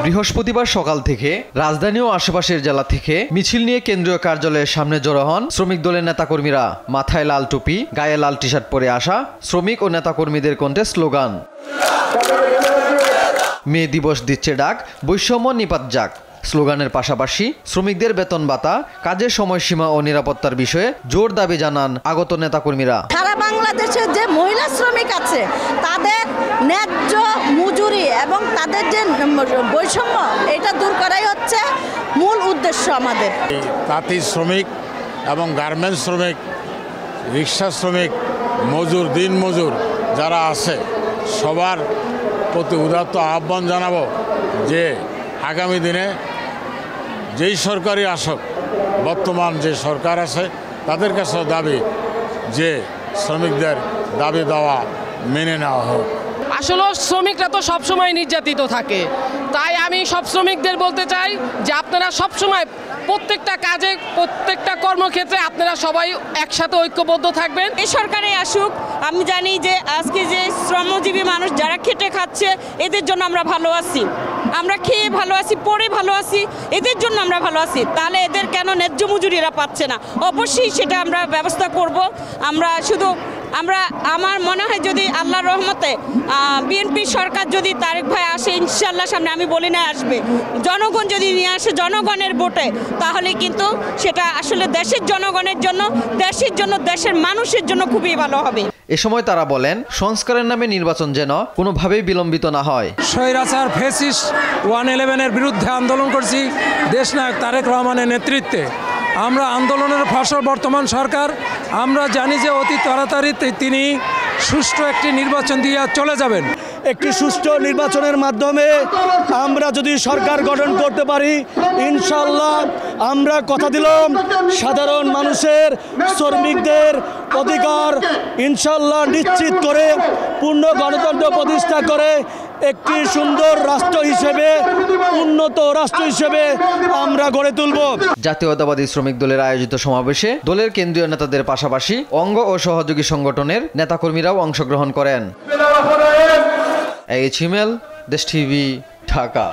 বৃহস্পতিবার সকাল থেকে রাজধানী ও আশেপাশের জেলা থেকে মিছিল নিয়ে কেন্দ্রীয় কার্যালয়ের সামনে জড়ো হন শ্রমিক দলের নেতাকর্মীরা। মাথায় লাল টুপি, গায়ে লাল টি শার্ট পরে আসা শ্রমিক ও নেতাকর্মীদের কণ্ঠে স্লোগান, মে দিবস দিচ্ছে ডাক, বৈষম্য নিপাত যাক। স্লোগানের পাশাপাশি শ্রমিকদের বেতন ভাতা, কাজের সময়সীমা ও নিরাপত্তার বিষয়ে জোর দাবি জানান আগত নেতাকর্মীরা। সারা বাংলাদেশের যে মহিলা শ্রমিক আছে তাদের ন্যায্য মজুরি এবং তাদের যে বৈষম্য এটা দূর করাই হচ্ছে মূল উদ্দেশ্য আমাদের। তাঁতি শ্রমিক এবং গার্মেন্টস শ্রমিক, রিক্সা শ্রমিক, মজুর, দিন মজুর যারা আছে সবার প্রতি উদাত্ত আহ্বান জানাবো যে আগামী দিনে যেই সরকারই আসুক, বর্তমান যে সরকার আছে তাদের কাছে দাবি যে শ্রমিকদের দাবি দেওয়া মেনে নেওয়া হোক। আসলে শ্রমিকরা তো সবসময় নির্যাতিত থাকে, তাই আমি সব শ্রমিকদের বলতে চাই যে আপনারা সবসময় প্রত্যেকটা কাজে, প্রত্যেকটা কর্মক্ষেত্রে আপনারা সবাই একসাথে ঐক্যবদ্ধ থাকবেন। এই সরকারে আসুক। আমি জানি যে আজকে যে শ্রমজীবী মানুষ যারা খেটে খাচ্ছে এদের জন্য আমরা ভালো আছি, আমরা খেয়ে ভালো আছি, পরে ভালো আছি, এদের জন্য আমরা ভালো আছি। তাহলে এদের কেন ন্যায্য মজুরিরা পাচ্ছে না? অবশ্যই সেটা আমরা ব্যবস্থা করব। আমার মনে হয় যদি আল্লাহর রহমতে বিএনপি সরকার যদি তারেক ভাই আসে, ইনশাল্লাহ সামনে, আমি বলি না আসবে, জনগণ যদি নিয়ে আসে জনগণের ভোটে, তাহলে কিন্তু সেটা আসলে দেশের জনগণের জন্য, দেশের জন্য, দেশের মানুষের জন্য খুবই ভালো হবে। এ সময় তারা বলেন, সংস্কারের নামে নির্বাচন যেন কোনোভাবেই বিলম্বিত না হয়। স্বৈরাচার ফ্যাসিস্ট 111-এর বিরুদ্ধে আন্দোলন করছি দেশনায়ক তারেক রহমানের নেতৃত্বে। আমরা আন্দোলনের ফসল বর্তমান সরকার, আমরা জানি যে অতি তাড়াতাড়ি তিনি সুষ্ঠু একটি নির্বাচন দিয়ে চলে যাবেন। একটি সুষ্ঠু নির্বাচনের মাধ্যমে আমরা যদি সরকার গঠন করতে পারি, ইনশাল্লাহ আমরা কথা দিলাম সাধারণ মানুষের, শ্রমিকদের অধিকার ইনশাল্লাহ নিশ্চিত করে পূর্ণ গণতন্ত্র প্রতিষ্ঠা করে একটি সুন্দর রাষ্ট্র হিসেবে, উন্নত রাষ্ট্র হিসেবে আমরা গড়ে তুলব। জাতীয়তাবাদী শ্রমিক দলের আয়োজিত সমাবেশে দলের কেন্দ্রীয় নেতাদের পাশাপাশি অঙ্গ ও সহযোগী সংগঠনের নেতাকর্মীরাও অংশগ্রহণ করেন। এইচ হিমেল, দেশ টিভি, ঢাকা।